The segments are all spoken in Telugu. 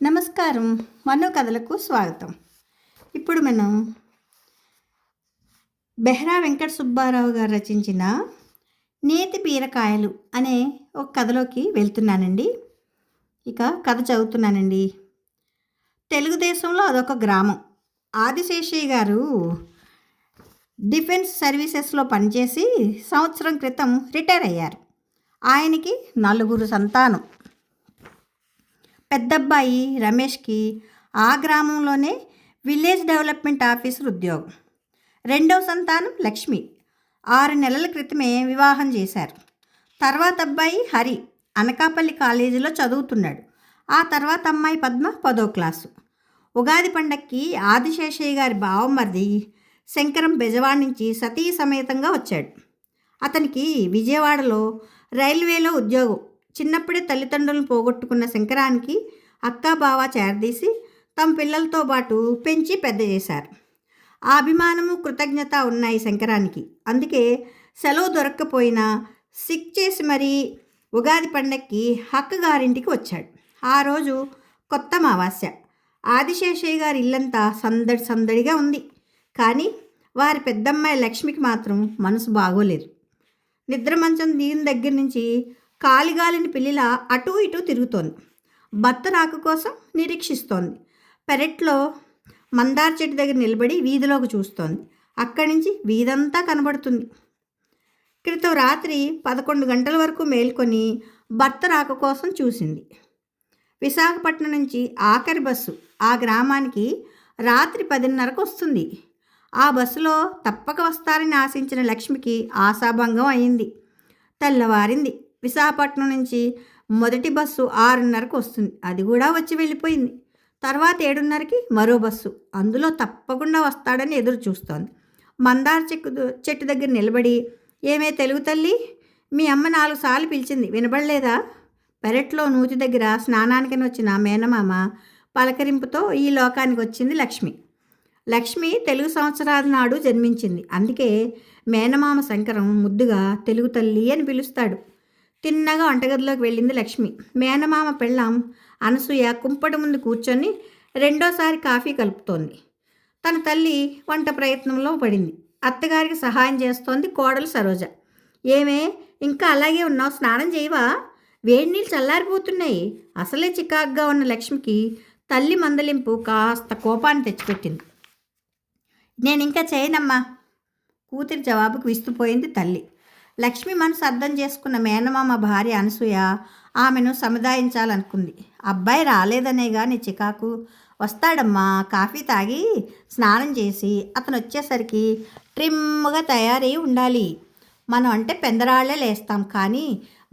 నమస్కారం. మనో కథలకు స్వాగతం. ఇప్పుడు మనం బెహ్రా వెంకట సుబ్బారావు గారు రచించిన నేతి బీరకాయలు అనే ఒక కథలోకి వెళ్తున్నానండి. ఇక కథ చదువుతున్నానండి. తెలుగుదేశంలో అదొక గ్రామం. ఆదిశేషయ్య గారు డిఫెన్స్ సర్వీసెస్లో పనిచేసి సంవత్సరం క్రితం రిటైర్ అయ్యారు. ఆయనకి 4 సంతానం. పెద్దబ్బాయి రమేష్కి ఆ గ్రామంలోనే విలేజ్ డెవలప్మెంట్ ఆఫీసర్ ఉద్యోగం. రెండవ సంతానం లక్ష్మి 6 నెలల క్రితమే వివాహం చేశారు. తర్వాత అబ్బాయి హరి అనకాపల్లి కాలేజీలో చదువుతున్నాడు. ఆ తర్వాత అమ్మాయి పద్మ 10వ క్లాసు. ఉగాది పండక్కి ఆదిశేషయ్య గారి బావమరిది శంకరం బెజవాడ నుంచి సతీ సమేతంగా వచ్చాడు. అతనికి విజయవాడలో రైల్వేలో ఉద్యోగం. చిన్నప్పుడే తల్లిదండ్రులను పోగొట్టుకున్న శంకరానికి అక్క బావ చేరదీసి తమ పిల్లలతో పాటు పెంచి పెద్ద చేశారు. ఆ అభిమానము కృతజ్ఞత ఉన్నాయి శంకరానికి. అందుకే సెలవు దొరక్కపోయినా సిక్ చేసి మరీ ఉగాది పండక్కి అక్కగారింటికి వచ్చాడు. ఆ రోజు కొత్త అమావాస్య. ఆదిశేషయ్య గారి ఇల్లంతా సందడి సందడిగా ఉంది. కానీ వారి పెద్దమ్మాయి లక్ష్మికి మాత్రం మనసు బాగోలేదు. నిద్ర మంచం దీని దగ్గర నుంచి కాలిగాలిని పిల్లిలా అటూ ఇటూ తిరుగుతోంది. భర్త రాక కోసం నిరీక్షిస్తోంది. పెరట్లో మందార చెట్టు దగ్గర నిలబడి వీధిలోకి చూస్తోంది. అక్కడి నుంచి వీధంతా కనబడుతుంది. క్రితం రాత్రి 11 గంటల వరకు మేల్కొని భర్త రాక కోసం చూసింది. విశాఖపట్నం నుంచి ఆఖరి బస్సు ఆ గ్రామానికి రాత్రి 10:30కు వస్తుంది. ఆ బస్సులో తప్పక వస్తారని ఆశించిన లక్ష్మికి ఆశాభంగం అయింది. తెల్లవారింది. విశాఖపట్నం నుంచి మొదటి బస్సు 6:30కు వస్తుంది. అది కూడా వచ్చి వెళ్ళిపోయింది. తర్వాత 7:30కి మరో బస్సు. అందులో తప్పకుండా వస్తాడని ఎదురు చూస్తోంది. మందార చెట్టు దగ్గర నిలబడి, ఏమే తెలుగు తల్లి, మీ అమ్మ 4 సార్లు పిలిచింది, వినబడలేదా? పెరట్లో నూతి దగ్గర స్నానానికని వచ్చిన మేనమామ పలకరింపుతో ఈ లోకానికి వచ్చింది లక్ష్మి. లక్ష్మి తెలుగు సంవత్సరాల నాడు జన్మించింది. అందుకే మేనమామ శంకరం ముద్దుగా తెలుగు తల్లి అని పిలుస్తాడు. తిన్నగా వంటగదిలోకి వెళ్ళింది లక్ష్మి. మేనమామ పెళ్ళాం అనసూయ కుంపటి ముందు కూర్చొని రెండోసారి కాఫీ కలుపుతోంది. తన తల్లి వంట ప్రయత్నంలో పడింది. అత్తగారికి సహాయం చేస్తోంది కోడలు సరోజ. ఏమే, ఇంకా అలాగే ఉన్నావు, స్నానం చేయవా? వేడి నీళ్ళు చల్లారిపోతున్నాయి. అసలే చికాగ్గా ఉన్న లక్ష్మికి తల్లి మందలింపు కాస్త కోపాన్ని తెచ్చిపెట్టింది. నేను ఇంకా చేయనమ్మా, కూతురి జవాబుకు విస్తుపోయింది తల్లి. లక్ష్మి మనసు అర్థం చేసుకున్న మేనమామ భార్య అనసూయ ఆమెను సముదాయించాలనుకుంది. అబ్బాయి రాలేదనేగా నీ చికాకు? వస్తాడమ్మా, కాఫీ తాగి స్నానం చేసి అతను వచ్చేసరికి ట్రిమ్గా తయారై ఉండాలి. మనం అంటే పెందరాళ్లే లేస్తాం, కానీ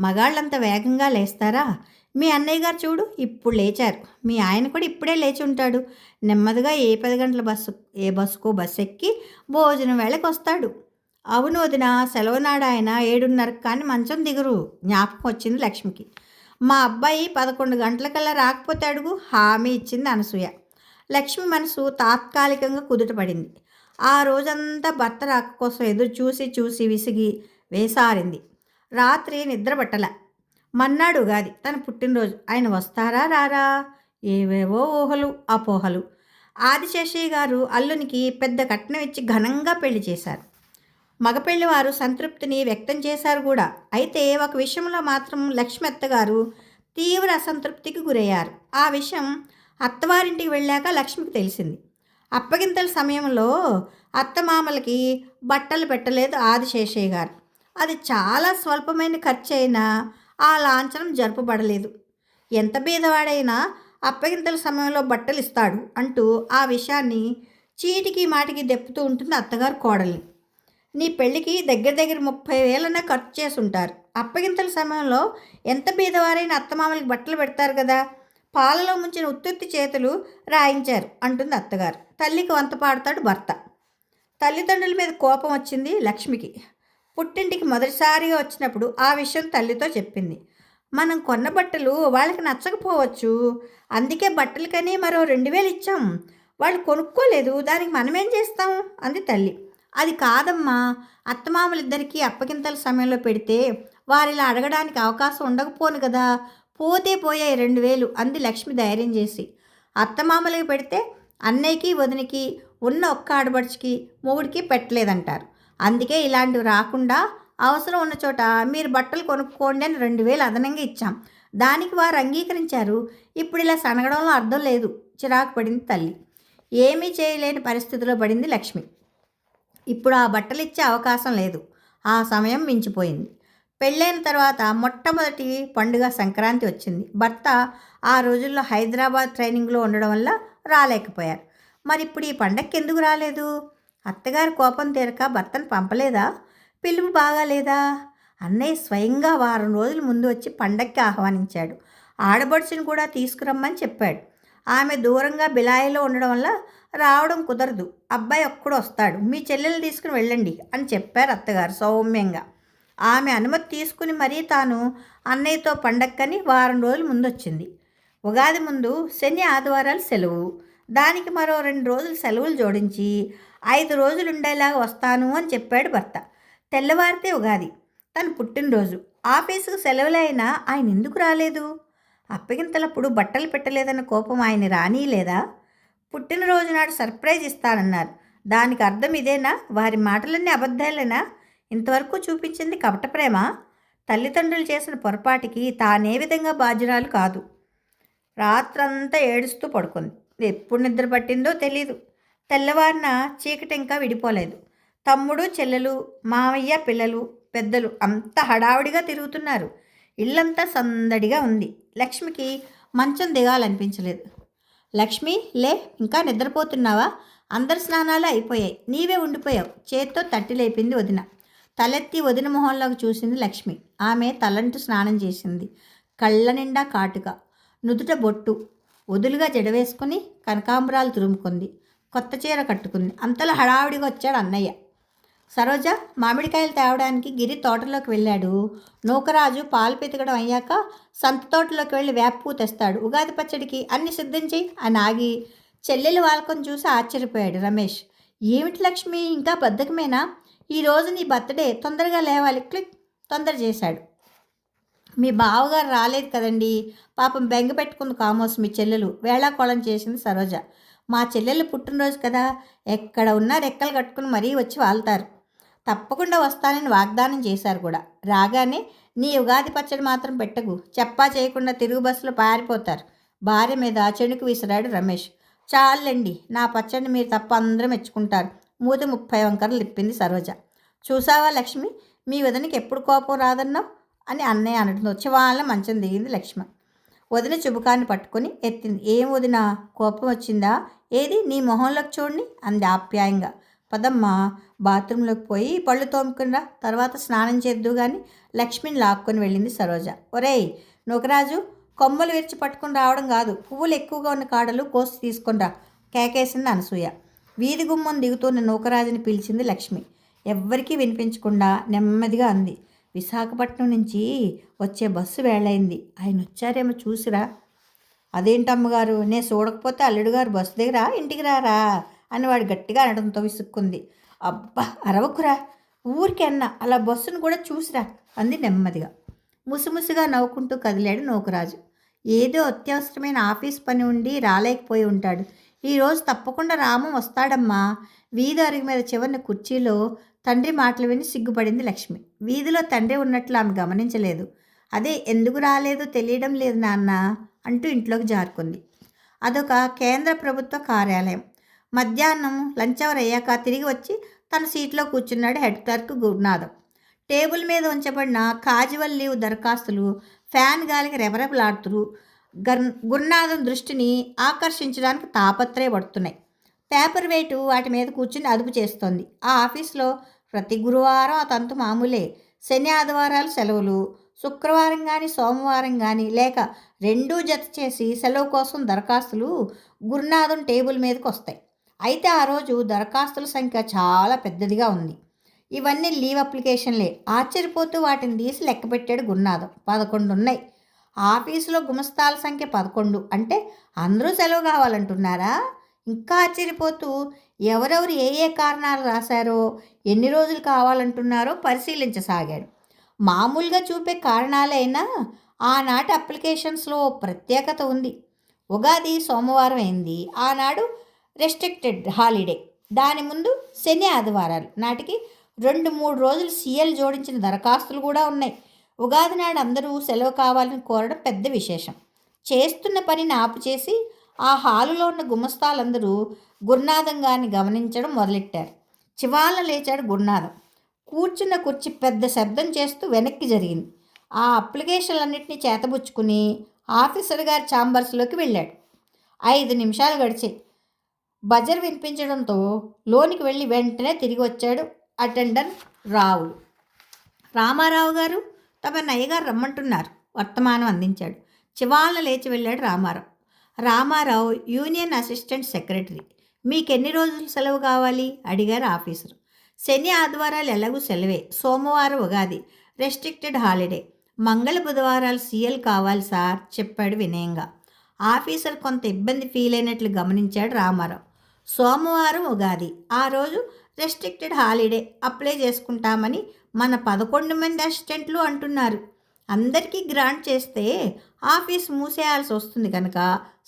మగాళ్ళంత వేగంగా లేస్తారా? మీ అన్నయ్య గారు చూడు, ఇప్పుడు లేచారు. మీ ఆయన కూడా ఇప్పుడే లేచి ఉంటాడు. నెమ్మదిగా ఏ 10 గంటల బస్సుకో బస్సు ఎక్కి భోజనం వేళకి వస్తాడు. అవును వదిన, సెలవు నాడు ఆయన 7:30 కానీ మంచం దిగురు. జ్ఞాపకం వచ్చింది లక్ష్మికి. మా అబ్బాయి 11 గంటలకల్లా రాకపోతే అడుగు, హామీ ఇచ్చింది అనసూయ. లక్ష్మి మనసు తాత్కాలికంగా కుదుటపడింది. ఆ రోజంతా భర్త రాక కోసం ఎదురు చూసి చూసి విసిగి వేసారింది. రాత్రి నిద్రపట్టల. మన్నాడు ఉగాది, తన పుట్టినరోజు. ఆయన వస్తారా రారా? ఏవేవో ఊహలు అపోహలు. ఆదిశేషయ్య గారు అల్లునికి పెద్ద కట్నం ఇచ్చి ఘనంగా పెళ్లి చేశారు. మగపెళ్లి వారు సంతృప్తిని వ్యక్తం చేశారు కూడా. అయితే ఒక విషయంలో మాత్రం లక్ష్మి అత్తగారు తీవ్ర అసంతృప్తికి గురయ్యారు. ఆ విషయం అత్తవారింటికి వెళ్ళాక లక్ష్మికి తెలిసింది. అప్పగింతల సమయంలో అత్తమామలకి బట్టలు పెట్టలేదు ఆదిశేషయ్య గారు. అది చాలా స్వల్పమైన ఖర్చు అయినా ఆ లాంఛనం జరుపబడలేదు. ఎంత బీదవాడైనా అప్పగింతల సమయంలో బట్టలు ఇస్తాడు అంటూ ఆ విషయాన్ని చీటికి మాటికి దెప్పుతూ ఉంటుంది అత్తగారు కోడల్ని. నీ పెళ్ళికి దగ్గర 30,000 ఖర్చు చేసి ఉంటారు. అప్పగింతల సమయంలో ఎంత బీదవారైనా అత్తమామలకి బట్టలు పెడతారు కదా. పాలలో ముంచిన ఉత్తుత్తి చేతులు రాయించారు అంటుంది అత్తగారు. తల్లికి వంత పాడతాడు భర్త. తల్లిదండ్రుల మీద కోపం వచ్చింది లక్ష్మికి. పుట్టింటికి మొదటిసారిగా వచ్చినప్పుడు ఆ విషయం తల్లితో చెప్పింది. మనం కొన్న బట్టలు వాళ్ళకి నచ్చకపోవచ్చు, అందుకే బట్టలకని మరో 2,000 ఇచ్చాం. వాళ్ళు కొనుక్కోలేదు, దానికి మనమేం చేస్తాం అంది తల్లి. అది కాదమ్మా, అత్తమామలిద్దరికీ అప్పగింతల సమయంలో పెడితే వారిలా అడగడానికి అవకాశం ఉండకపోను కదా. పోతే పోయాయి 2000 అంది లక్ష్మి ధైర్యం చేసి. అత్తమామలకి పెడితే అన్నయ్యకి వదినికి ఉన్న ఒక్క ఆడబడుచుకి మొగుడికి పెట్టలేదంటారు. అందుకే ఇలాంటివి రాకుండా అవసరం ఉన్న చోట మీరు బట్టలు కొనుక్కోండి అని 2000 అదనంగా ఇచ్చాం. దానికి వారు అంగీకరించారు. ఇప్పుడు ఇలా సనగడంలో అర్థం లేదు. చిరాకు పడింది తల్లి. ఏమీ చేయలేని పరిస్థితిలో పడింది లక్ష్మి. ఇప్పుడు ఆ బట్టలు ఇచ్చే అవకాశం లేదు. ఆ సమయం మించిపోయింది. పెళ్ళైన తర్వాత మొట్టమొదటి పండుగ సంక్రాంతి వచ్చింది. భర్త ఆ రోజుల్లో హైదరాబాద్ ట్రైనింగ్లో ఉండడం వల్ల రాలేకపోయారు. మరి ఇప్పుడు ఈ పండగకి ఎందుకు రాలేదు? అత్తగారి కోపం తీరక భర్తను పంపలేదా? పిలుపు బాగాలేదా? అన్నయ్య స్వయంగా వారం రోజుల ముందు వచ్చి పండగకి ఆహ్వానించాడు. ఆడబడుచుని కూడా తీసుకురమ్మని చెప్పాడు. ఆమె దూరంగా బిలాయిలో ఉండడం వల్ల రావడం కుదరదు. అబ్బాయి ఒక్కడు వస్తాడు, మీ చెల్లెలు తీసుకుని వెళ్ళండి అని చెప్పారు అత్తగారు సౌమ్యంగా. ఆమె అనుమతి తీసుకుని మరీ తాను అన్నయ్యతో పండక్కని వారం రోజులు ముందొచ్చింది. ఉగాది ముందు శని ఆదివారాలు సెలవు. దానికి మరో 2 రోజులు సెలవులు జోడించి 5 రోజులు ఉండేలాగా వస్తాను అని చెప్పాడు భర్త. తెల్లవారితే ఉగాది, తను పుట్టినరోజు. ఆఫీసుకు సెలవులైనా ఆయన ఎందుకు రాలేదు? అప్పగింతలప్పుడు బట్టలు పెట్టలేదన్న కోపం ఆయన రానీలేదా? పుట్టినరోజు నాడు సర్ప్రైజ్ ఇస్తానన్నారు. దానికి అర్థం ఇదేనా? వారి మాటలన్నీ అబద్ధాలేనా? ఇంతవరకు చూపించింది కపట ప్రేమ. తల్లిదండ్రులు చేసిన పొరపాటికి తానే విధంగా బాధ్యురాలు కాదు. రాత్రంతా ఏడుస్తూ పడుకుంది. ఎప్పుడు నిద్ర పట్టిందో తెలీదు. తెల్లవారిన చీకటి ఇంకా విడిపోలేదు. తమ్ముడు చెల్లెలు, మామయ్య, పిల్లలు, పెద్దలు అంతా హడావుడిగా తిరుగుతున్నారు. ఇల్లంతా సందడిగా ఉంది. లక్ష్మికి మంచం దిగాలనిపించలేదు. లక్ష్మి, లే, ఇంకా నిద్రపోతున్నావా? అందరి స్నానాలు అయిపోయాయి, నీవే ఉండిపోయావు. చేత్తో తట్టి లేపింది వదిన. తలెత్తి వదిన మొహంలోకి చూసింది లక్ష్మి. ఆమె తలంటూ స్నానం చేసింది. కళ్ళ నిండా కాటుక, నుదుట బొట్టు, వదులుగా జడవేసుకుని కనకాంబరాలు తురుముకుంది. కొత్త చీర కట్టుకుంది. అంతలో హడావిడిగా వచ్చాడు అన్నయ్య. సరోజ, మామిడికాయలు తేవడానికి గిరి తోటలోకి వెళ్ళాడు. నూకరాజు పాలు పితకడం అయ్యాక సంత తోటలోకి వెళ్ళి వేపపూ తెస్తాడు. ఉగాది పచ్చడికి అన్ని సిద్ధం చెయ్యి అని ఆగి చెల్లెలు వాళ్ళకొని చూసి ఆశ్చర్యపోయాడు రమేష్. ఏమిటి లక్ష్మి, ఇంకా బద్ధకమేనా? ఈరోజు నీ బర్త్డే, తొందరగా లేవాలి. క్లిక్ తొందర చేశాడు. మీ బావగారు రాలేదు కదండి, పాపం బెంగ పెట్టుకుంది కామోస్ మీ చెల్లెలు. వేళాకోళం చేసింది సరోజ. మా చెల్లెలు పుట్టినరోజు కదా, ఎక్కడ ఉన్నా రెక్కలు కట్టుకుని మరీ వచ్చి వాళ్తారు. తప్పకుండా వస్తానని వాగ్దానం చేశారు కూడా. రాగానే నీ ఉగాది పచ్చడి మాత్రం పెట్టకు, చెప్పా చేయకుండా తిరుగు బస్సులో పారిపోతారు. భార్య మీద చెణుకు విసిరాడు రమేష్. చాలండి, నా పచ్చడిని మీరు తప్ప అందరూ మెచ్చుకుంటారు. మూతి 30 వంకరలు తిప్పింది సరోజ. చూసావా లక్ష్మి, మీ వదినకి ఎప్పుడు కోపం రాదన్నావు అని అన్నయ్య అనడంతో చివాళ్ళ మంచం దిగింది లక్ష్మి. వదిన చుబుకాన్ని పట్టుకొని ఎత్తింది. ఏం వదిన, కోపం వచ్చిందా? ఏది నీ మొహంలోకి చూడండి అంది ఆప్యాయంగా. పదమ్మా, బాత్రూంలోకి పోయి పళ్ళు తోముకునిరా, తర్వాత స్నానం చేద్దు కానీ లక్ష్మిని లాక్కొని వెళ్ళింది సరోజ. ఒరేయ్ నూకరాజు, కొమ్మలు విరిచి పట్టుకుని రావడం కాదు, పువ్వులు ఎక్కువగా ఉన్న కాడలు కోసి తీసుకునిరా కేకేసింది అనసూయ. వీధి గుమ్మం దిగుతున్న నూకరాజుని పిలిచింది లక్ష్మి. ఎవ్వరికీ వినిపించకుండా నెమ్మదిగా అంది. విశాఖపట్నం నుంచి వచ్చే బస్సు వేళైంది, ఆయన వచ్చారేమో చూసిరా. అదేంటమ్మగారు, నేను చూడకపోతే అల్లుడు గారు బస్సు దిగరా, ఇంటికి రారా అని వాడు గట్టిగా అనడంతో విసుక్కుంది. అబ్బా అరవకురా, ఊరికి అన్న, అలా బస్సును కూడా చూసిరా అంది నెమ్మదిగా. ముసిముసిగా నవ్వుకుంటూ కదిలాడు నూకరాజు. ఏదో అత్యవసరమైన ఆఫీస్ పని ఉండి రాలేకపోయి ఉంటాడు. ఈరోజు తప్పకుండా రాము వస్తాడమ్మా. వీధి అరుగు మీద చివరిన కుర్చీలో తండ్రి మాటలు విని సిగ్గుపడింది లక్ష్మి. వీధిలో తండ్రి ఉన్నట్లు ఆమె గమనించలేదు. అదే ఎందుకు రాలేదో తెలియడం లేదు నాన్న అంటూ ఇంట్లోకి జారుకుంది. అదొక కేంద్ర ప్రభుత్వ కార్యాలయం. మధ్యాహ్నం లంచ్ అవర్ అయ్యాక తిరిగి వచ్చి తన సీట్లో కూర్చున్నాడు హెడ్ క్లర్క్ గురునాథం. టేబుల్ మీద ఉంచబడిన కాజువల్ లీవ్ దరఖాస్తులు ఫ్యాన్ గాలికి రెపరెపలాడుతూ గురునాథం దృష్టిని ఆకర్షించడానికి తాపత్రయపడుతున్నాయి. పేపర్ వెయిట్ వాటి మీద కూర్చుని అదుపు చేస్తోంది. ఆ ఆఫీస్లో ప్రతి గురువారం ఆ తంతు మామూలే. శని ఆదివారాలు సెలవులు. శుక్రవారం కానీ సోమవారం కానీ లేక రెండూ జత చేసి సెలవు కోసం దరఖాస్తులు గురునాథం టేబుల్ మీదకి వస్తాయి. అయితే ఆ రోజు దరఖాస్తుల సంఖ్య చాలా పెద్దదిగా ఉంది. ఇవన్నీ లీవ్ అప్లికేషన్లే. ఆశ్చర్యపోతూ వాటిని తీసి లెక్కపెట్టాడు గురునాథం. 11 ఉన్నాయి. ఆఫీసులో గుమస్తాల సంఖ్య 11 అంటే అందరూ సెలవు కావాలంటున్నారా? ఇంకా ఆశ్చర్యపోతూ ఎవరెవరు ఏ ఏ కారణాలు రాశారో, ఎన్ని రోజులు కావాలంటున్నారో పరిశీలించసాగాడు. మామూలుగా చూపే కారణాలైనా ఆనాటి అప్లికేషన్స్లో ఓ ప్రత్యేకత ఉంది. ఉగాది సోమవారం అయింది. ఆనాడు రెస్ట్రిక్టెడ్ హాలిడే. దాని ముందు శని ఆదివారాలు నాటికి 2-3 రోజులు సీఎల్ జోడించిన దరఖాస్తులు కూడా ఉన్నాయి. ఉగాది నాడు అందరూ సెలవు కావాలని కోరడం పెద్ద విశేషం. చేస్తున్న పనిని ఆపు చేసి ఆ హాలులో ఉన్న గుమస్తాలందరూ గురునాథం గారిని గమనించడం మొదలెట్టారు. చివాల లేచాడు గురునాథం. కూర్చున్న కుర్చీ పెద్ద శబ్దం చేస్తూ వెనక్కి జరిగింది. ఆ అప్లికేషన్లన్నింటినీ చేతబుచ్చుకుని ఆఫీసర్ గారి ఛాంబర్స్లోకి వెళ్ళాడు. 5 నిమిషాలు గడిచాయి. బజర్ వినిపించడంతో లోనికి వెళ్ళి వెంటనే తిరిగి వచ్చాడు అటెండెంట్ రావులు. రామారావు గారు, తమ నయ్యగారు రమ్మంటున్నారు వర్తమానం అందించాడు. చివాళ్ళ లేచి వెళ్ళాడు Ramarao. Ramarao union assistant secretary. మీకెన్ని రోజులు సెలవు కావాలి అడిగారు ఆఫీసరు. శని ఆదివారాలు ఎలాగూ సెలవే. సోమవారం ఉగాది రెస్ట్రిక్టెడ్ హాలిడే. మంగళ బుధవారాలు సీఎల్ కావాలి సార్ చెప్పాడు వినయంగా. ఆఫీసర్ కొంత ఇబ్బంది ఫీల్ అయినట్లు గమనించాడు రామారావు. సోమవారం ఉగాది, ఆ రోజు రెస్ట్రిక్టెడ్ హాలిడే అప్లై చేసుకుంటామని మన 11 మంది అసిస్టెంట్లు అంటున్నారు. అందరికీ గ్రాంట్ చేస్తే ఆఫీస్ మూసేయాల్సి వస్తుంది కనుక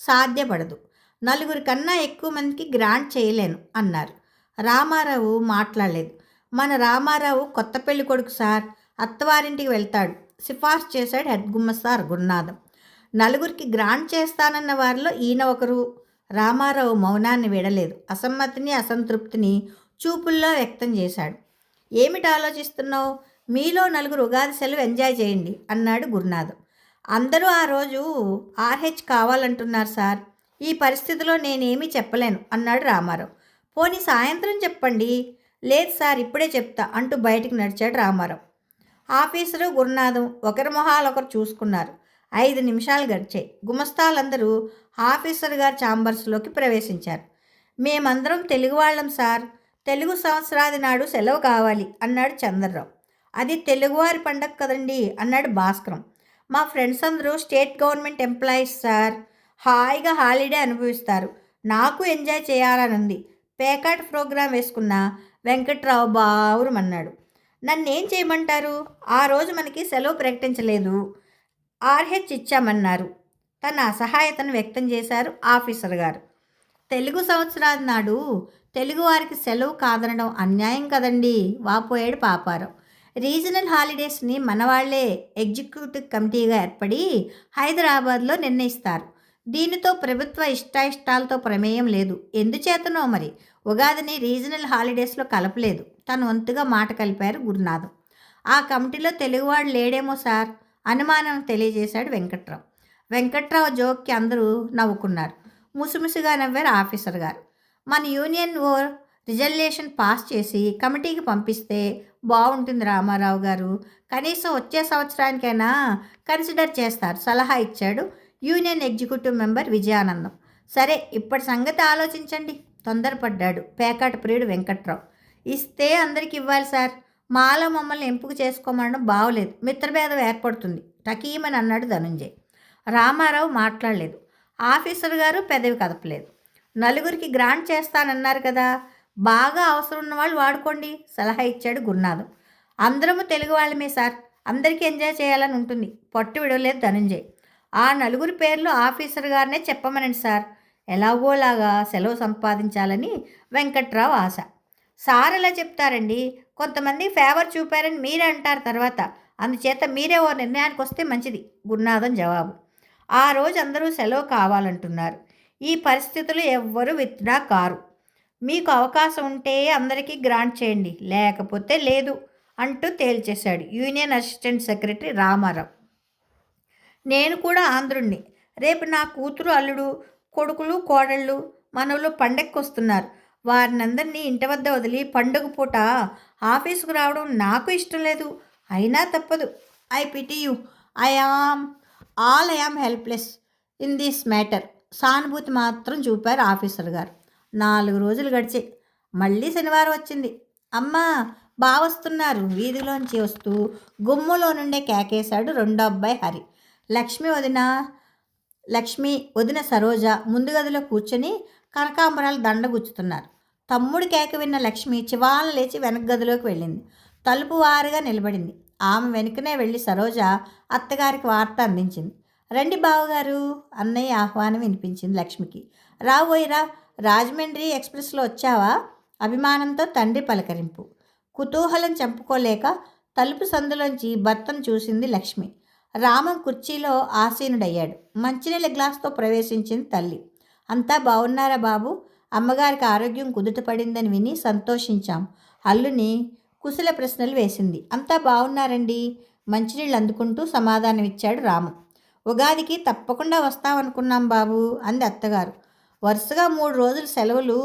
సాధ్యపడదు. 4 కన్నా ఎక్కువ మందికి గ్రాంట్ చేయలేను అన్నారు. రామారావు మాట్లాడలేదు. మన రామారావు కొత్త పెళ్లి కొడుకు సార్, అత్తవారింటికి వెళ్తాడు సిఫార్సు చేశాడు హెడ్ గుమ్మస్తార్ గురునాథం. 4కి గ్రాంట్ చేస్తానన్న వారిలో ఈయన ఒకరు. రామారావు మౌనాన్ని విడలేదు. అసమ్మతిని అసంతృప్తిని చూపుల్లో వ్యక్తం చేశాడు. ఏమిటి ఆలోచిస్తున్నావు? మీలో 4 ఉగాది సెలవు ఎంజాయ్ చేయండి అన్నాడు గురునాథం. అందరూ ఆ రోజు ఆర్హెచ్ కావాలంటున్నారు సార్. ఈ పరిస్థితిలో నేనేమీ చెప్పలేను అన్నాడు రామారావు. పోనీ సాయంత్రం చెప్పండి. లేదు సార్ ఇప్పుడే చెప్తా అంటూ బయటికి నడిచాడు రామారావు. ఆఫీసరు గురునాథం ఒకరి మొహాలు ఒకరు చూసుకున్నారు. 5 నిమిషాలు గడిచాయి. గుమస్తాలందరూ ఆఫీసర్ గారి ఛాంబర్స్లోకి ప్రవేశించారు. మేమందరం తెలుగు వాళ్ళం సార్, తెలుగు సంవత్సరాది నాడు సెలవు కావాలి అన్నాడు చంద్రరావు. అది తెలుగువారి పండగ కదండి అన్నాడు భాస్కరం. మా ఫ్రెండ్స్ అందరూ స్టేట్ గవర్నమెంట్ ఎంప్లాయీస్ సార్, హాయిగా హాలిడే అనుభవిస్తారు. నాకు ఎంజాయ్ చేయాలని ఉంది. పేకాట్ ప్రోగ్రాం వేసుకున్న వెంకట్రావు బావురమన్నాడు. నన్నేం చేయమంటారు? ఆ రోజు మనకి సెలవు ప్రకటించలేదు, ఆర్హెచ్ ఇచ్చామన్నారు. తన అసహాయతను వ్యక్తం చేశారు ఆఫీసర్ గారు. తెలుగు సంవత్సరాది నాడు తెలుగువారికి సెలవు కాదనడం అన్యాయం కదండి వాపోయాడు పాపారావు. రీజనల్ హాలిడేస్ని మనవాళ్లే ఎగ్జిక్యూటివ్ కమిటీగా ఏర్పడి హైదరాబాద్లో నిర్ణయిస్తారు. దీనితో ప్రభుత్వ ఇష్టాయిష్టాలతో ప్రమేయం లేదు. ఎందుచేతనో మరి ఉగాదిని రీజనల్ హాలిడేస్లో కలపలేదు. తను వంతుగా మాట కలిపారు గురునాథం. ఆ కమిటీలో తెలుగువాడు లేడేమో సార్ అనుమానం తెలియజేశాడు వెంకట్రావు. వెంకట్రావు జోక్కి అందరూ నవ్వుకున్నారు. ముసిముసిగా నవ్వారు ఆఫీసర్ గారు. మన యూనియన్ ఓ రిజల్యూషన్ పాస్ చేసి కమిటీకి పంపిస్తే బాగుంటుంది రామారావు గారు. కనీసం వచ్చే సంవత్సరానికైనా కన్సిడర్ చేస్తారు సలహా ఇచ్చాడు యూనియన్ ఎగ్జిక్యూటివ్ మెంబర్ విజయానందం. సరే ఇప్పటి సంగతి ఆలోచించండి తొందరపడ్డాడు పేకాట ప్రియుడు వెంకట్రావు. ఇస్తే అందరికి ఇవ్వాలి సార్. మాలో మమ్మల్ని ఎంపిక చేసుకోమనడం బాగోలేదు, మిత్రభేదం ఏర్పడుతుంది టకీమని అన్నాడు ధనుంజయ్. రామారావు మాట్లాడలేదు. ఆఫీసర్ గారు పెదవి కదపలేదు. 4కి గ్రాంట్ చేస్తానన్నారు కదా, బాగా అవసరం ఉన్న వాళ్ళు వాడుకోండి సలహా ఇచ్చాడు గురునాథం. అందరము తెలుగు వాళ్ళమే సార్, అందరికీ ఎంజాయ్ చేయాలని ఉంటుంది పట్టు విడవలేదు ధనుంజయ్. ఆ 4 పేర్లు ఆఫీసర్ గారినే చెప్పమనండి సార్, ఎలాగోలాగా సెలవు సంపాదించాలని వెంకట్రావు ఆశ. సార్ ఎలా చెప్తారండి, కొంతమంది ఫేవర్ చూపారని మీరే అంటారు తర్వాత, అందుచేత మీరే ఓ నిర్ణయానికి వస్తే మంచిది గురునాథం జవాబు. ఆ రోజు అందరూ సెలవు కావాలంటున్నారు. ఈ పరిస్థితులు ఎవ్వరూ విత్డ్రా కారు. మీకు అవకాశం ఉంటే అందరికీ గ్రాంట్ చేయండి, లేకపోతే లేదు అంటూ తేల్చేశాడు యూనియన్ అసిస్టెంట్ సెక్రటరీ రామారావు. నేను కూడా ఆంధ్రుణ్ణి. రేపు నా కూతురు అల్లుడు కొడుకులు కోడళ్ళు మనవలు పండగకి వస్తున్నారు. వారినందరినీ ఇంటి వద్ద వదిలి పండుగ పూట ఆఫీసుకు రావడం నాకు ఇష్టం లేదు. అయినా తప్పదు. I pity you. I am helpless in this matter. సానుభూతి మాత్రం చూపారు ఆఫీసర్ గారు. 4 రోజులు గడిచాయి. మళ్ళీ శనివారం వచ్చింది. అమ్మా బావస్తున్నారు వీధిలోంచి వస్తూ గుమ్ములో నుండే కేకేశాడు రెండో అబ్బాయి హరి. లక్ష్మి వదిన సరోజ ముందు గదిలో కూర్చొని కనకాంబరాలు దండగుచ్చుతున్నారు. తమ్ముడు కేక విన్న లక్ష్మి చివాలను లేచి వెనక గదిలోకి వెళ్ళింది. తలుపు వారుగా నిలబడింది. ఆమె వెనుకనే వెళ్ళి సరోజ అత్తగారికి వార్త అందించింది. రండి బావగారు, అన్నయ్య ఆహ్వానం వినిపించింది లక్ష్మికి. రాబోయిరా, రాజమండ్రి ఎక్స్ప్రెస్లో వచ్చావా? అభిమానంతో తండ్రి పలకరింపు. కుతూహలం చంపుకోలేక తలుపు సందులోంచి భర్తను చూసింది లక్ష్మి. రామం కుర్చీలో ఆసీనుడయ్యాడు. మంచినీళ్ళ గ్లాస్తో ప్రవేశించింది తల్లి. అంతా బాగున్నారా బాబు? అమ్మగారికి ఆరోగ్యం కుదుటపడిందని విని సంతోషించాం. అల్లుని కుశల ప్రశ్నలు వేసింది. అంతా బాగున్నారండి, మంచినీళ్ళు అందుకుంటూ సమాధానమిచ్చాడు రాము. ఉగాదికి తప్పకుండా వస్తామనుకున్నాం బాబు, అంది అత్తగారు. వరుసగా 3 రోజులు సెలవులు,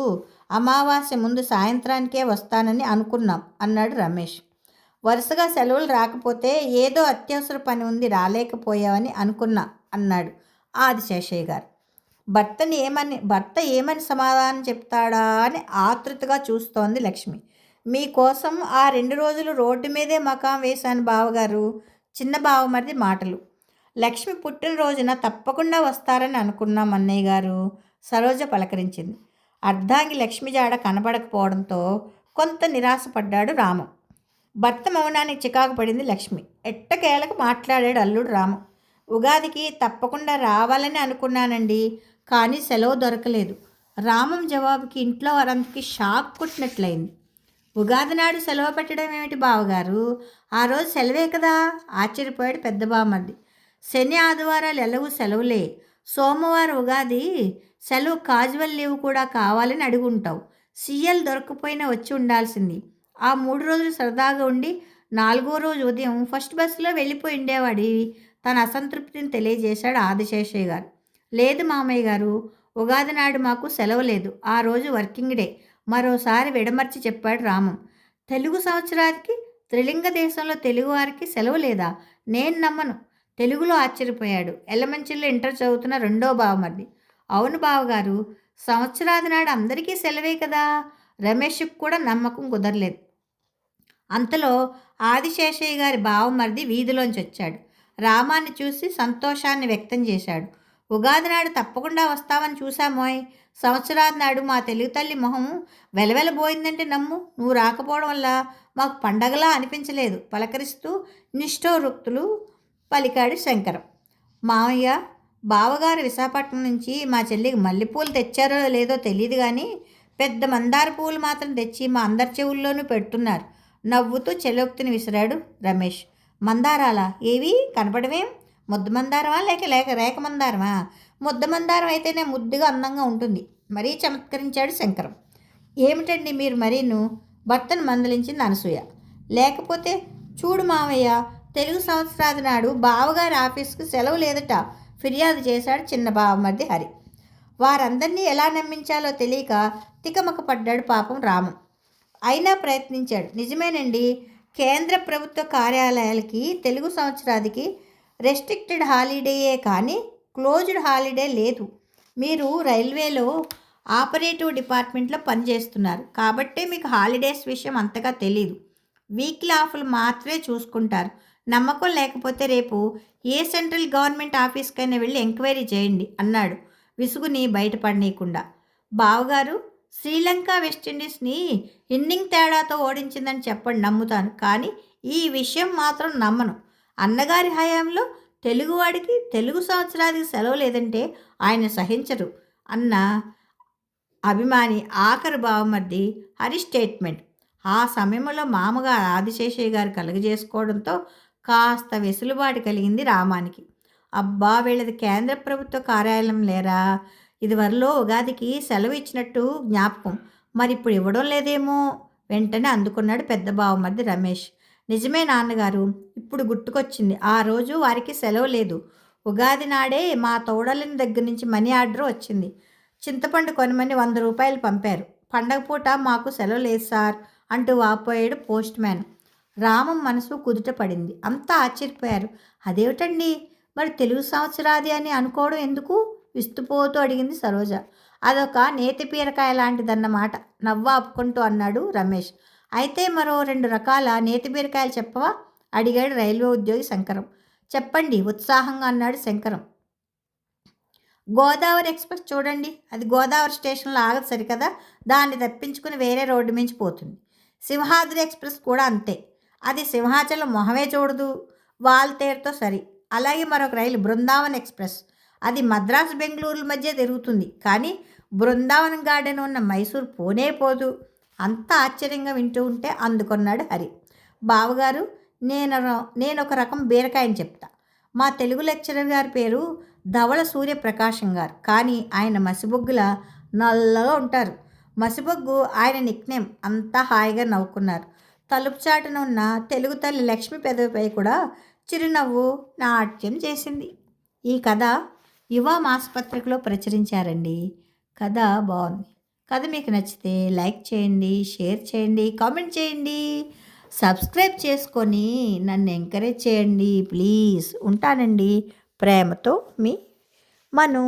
అమావాస్య ముందు సాయంత్రానికే వస్తానని అనుకున్నాం, అన్నాడు రమేష్. వరుసగా సెలవులు రాకపోతే ఏదో అత్యవసర పని ఉంది రాలేకపోయావని అనుకున్నా, అన్నాడు ఆదిశేషయ్య గారు. భర్త ఏమని సమాధానం చెప్తాడా అని ఆతృతగా చూస్తోంది లక్ష్మి. మీకోసం ఆ 2 రోజులు రోడ్డు మీదే మకాం వేశాను బావగారు, చిన్న బావమరిది మాటలు. లక్ష్మి పుట్టినరోజున తప్పకుండా వస్తారని అనుకున్నాం అన్నయ్య గారు, సరోజ పలకరించింది. అర్ధాంగి లక్ష్మి జాడ కనబడకపోవడంతో కొంత నిరాశపడ్డాడు రాము. భర్త మౌనానికి చికాకు పడింది లక్ష్మి. ఎట్టకేలకు మాట్లాడాడు అల్లుడు రాము. ఉగాదికి తప్పకుండా రావాలని అనుకున్నానండి, కానీ సెలవు దొరకలేదు. రామం జవాబుకి ఇంట్లో వారందరికీ షాక్ కొట్టినట్లయింది. ఉగాది నాడు సెలవు పెట్టడం ఏమిటి బావగారు? ఆ రోజు సెలవే కదా, ఆశ్చర్యపోయాడు పెద్ద బామ్మర్ది. శని ఆదివారాలు ఎలాగూ సెలవులే, సోమవారం ఉగాది సెలవు కాజువల్ లీవ్ కూడా కావాలని అడుగుంటావు. సీఎల్ దొరకపోయినా వచ్చి ఉండాల్సింది. ఆ 3 రోజులు సరదాగా ఉండి 4వ రోజు ఉదయం ఫస్ట్ బస్సులో వెళ్ళిపోయి ఉండేవాడి, తన అసంతృప్తిని తెలియజేశాడు ఆదిశేషయ్య గారు. లేదు మామయ్య గారు, ఉగాది నాడు మాకు సెలవు లేదు, ఆ రోజు వర్కింగ్ డే, మరోసారి విడమర్చి చెప్పాడు రామం. తెలుగు సంవత్సరానికి త్రిలింగ దేశంలో తెలుగువారికి సెలవు లేదా? నేను నమ్మను, తెలుగులో ఆశ్చర్యపోయాడు ఎల్లమంచిలో ఇంటర్ చదువుతున్న రెండో బావమర్ది. అవును బావగారు, సంవత్సరాది నాడు అందరికీ సెలవే కదా. రమేష్కి కూడా నమ్మకం కుదరలేదు. అంతలో ఆదిశేషయ్య గారి బావమర్ది వీధిలోంచి వచ్చాడు. రామాన్ని చూసి సంతోషాన్ని వ్యక్తం చేశాడు. ఉగాది నాడు తప్పకుండా వస్తామని చూశామోయ్. సంవత్సరాది నాడు మా తెలుగు తల్లి మొహం వెలవెలబోయిందంటే నమ్ము. నువ్వు రాకపోవడం వల్ల మాకు పండగలా అనిపించలేదు, పలకరిస్తూ నిష్ఠోరుక్తులు పలికాడు శంకరం. మామయ్య, బావగారు విశాఖపట్నం నుంచి మా చెల్లికి మల్లెపూలు తెచ్చారో లేదో తెలియదు కానీ పెద్ద మందార పువ్వులు మాత్రం తెచ్చి మా అందరి చెవుల్లోనూ పెడుతున్నారు, నవ్వుతూ చెలోక్తిని విసిరాడు రమేష్. మందారాలా? ఏవి కనపడవేం? ముద్ద మందారమా లేక రేఖ మందారమా? ముద్ద మందారం అయితేనే ముద్దుగా అందంగా ఉంటుంది, మరీ చమత్కరించాడు శంకరం. ఏమిటండి మీరు మరీను, భర్తను మందలించింది అనసూయ. లేకపోతే చూడు మామయ్య, తెలుగు సంవత్సరాది నాడు బావగారి ఆఫీస్కి సెలవు లేదట, ఫిర్యాదు చేశాడు చిన్న బావమర్ది హరి. వారందరినీ ఎలా నమ్మించాలో తెలియక తికమక పడ్డాడు పాపం రామం. అయినా ప్రయత్నించాడు. నిజమేనండి, కేంద్ర ప్రభుత్వ కార్యాలయాలకి తెలుగు సంవత్సరాదికి రెస్ట్రిక్టెడ్ హాలిడేయే కానీ క్లోజ్డ్ హాలిడే లేదు. మీరు రైల్వేలో ఆపరేటివ్ డిపార్ట్మెంట్లో పనిచేస్తున్నారు కాబట్టే మీకు హాలిడేస్ విషయం అంతగా తెలీదు. వీక్లీ ఆఫ్లు మాత్రమే చూసుకుంటారు. నమ్మకం లేకపోతే రేపు ఏ సెంట్రల్ గవర్నమెంట్ ఆఫీస్కైనా వెళ్ళి ఎంక్వైరీ చేయండి, అన్నాడు విసుగుని బయటపడనీయకుండా. బావగారు, శ్రీలంక వెస్టిండీస్ని ఇన్నింగ్ తేడాతో ఓడించిందని చెప్పండి, నమ్ముతాను, కానీ ఈ విషయం మాత్రం నమ్మను. అన్నగారి హయాంలో తెలుగువాడికి తెలుగు సంవత్సరానికి సెలవు లేదంటే ఆయన సహించరు అన్న అభిమాని ఆఖరు బావమర్ది హరి స్టేట్మెంట్. ఆ సమయంలో మామగారు ఆదిశేషయ్య గారు కలుగజేసుకోవడంతో కాస్త వెసులుబాటు కలిగింది రామానికి. అబ్బా, వీళ్ళది కేంద్ర ప్రభుత్వ కార్యాలయం లేరా? ఇదివరలో ఉగాదికి సెలవు ఇచ్చినట్టు జ్ఞాపకం, మరి ఇప్పుడు ఇవ్వడం లేదేమో, వెంటనే అందుకున్నాడు పెద్ద బావమర్ది రమేష్. నిజమే నాన్నగారు, ఇప్పుడు గుర్తుకొచ్చింది, ఆ రోజు వారికి సెలవు లేదు. ఉగాది నాడే మా తోడలిని దగ్గర నుంచి మనీ ఆర్డర్ వచ్చింది. చింతపండు కొనమని 100 రూపాయలు పంపారు. పండగ పూట మాకు సెలవు లేదు సార్ అంటూ వాపోయాడు పోస్ట్ మ్యాన్. రామం మనసు కుదుట పడింది. అంతా ఆశ్చర్యపోయారు. అదేమిటండి, మరి తెలుగు సంవత్సరాది అని అనుకోవడం ఎందుకు? విస్తుపోతూ అడిగింది సరోజ. అదొక నేతి పీరకాయ లాంటిదన్నమాట, నవ్వు ఆపుకుంటూ అన్నాడు రమేష్. అయితే మరో 2 రకాల నేతి బీరకాయలు చెప్పవా, అడిగాడు రైల్వే ఉద్యోగి శంకరం. చెప్పండి, ఉత్సాహంగా అన్నాడు శంకరం. గోదావరి ఎక్స్ప్రెస్ చూడండి, అది గోదావరి స్టేషన్లో ఆగదు సరికదా, దాన్ని తప్పించుకుని వేరే రోడ్డు మించి పోతుంది. సింహాద్రి ఎక్స్ప్రెస్ కూడా అంతే, అది సింహాచలం మొహమే చూడదు, వాల్తేరుతో సరి. అలాగే మరొక రైలు బృందావన్ ఎక్స్ప్రెస్, అది మద్రాసు బెంగళూరు మధ్య తిరుగుతుంది, కానీ బృందావన్ గార్డెన్ ఉన్న మైసూర్ పోనే పోదు. అంతా ఆశ్చర్యంగా వింటూ ఉంటే అందుకున్నాడు హరి. బావగారు, నేను ఒక రకం బీరకాయని చెప్తా. మా తెలుగు లెక్చరర్ గారి పేరు ధవళ సూర్యప్రకాశం గారు, కానీ ఆయన మసిబొగ్గుల నల్లగా ఉంటారు. మసిబొగ్గు ఆయన నిక్నేమ్. అంతా హాయిగా నవ్వుకున్నారు. తలుపు చాటున ఉన్న తెలుగు తల్లి లక్ష్మి పెదవిపై కూడా చిరునవ్వు నాట్యం చేసింది. ఈ కథ యువ మాసపత్రికలో ప్రచురించారండి. కథ బాగుంది. కథ మీకు నచ్చితే లైక్ చేయండి, షేర్ చేయండి, కామెంట్ చేయండి, సబ్స్క్రైబ్ చేసుకొని నన్ను ఎంకరేజ్ చేయండి ప్లీజ్. ఉంటానండి. ప్రేమతో మీ మను.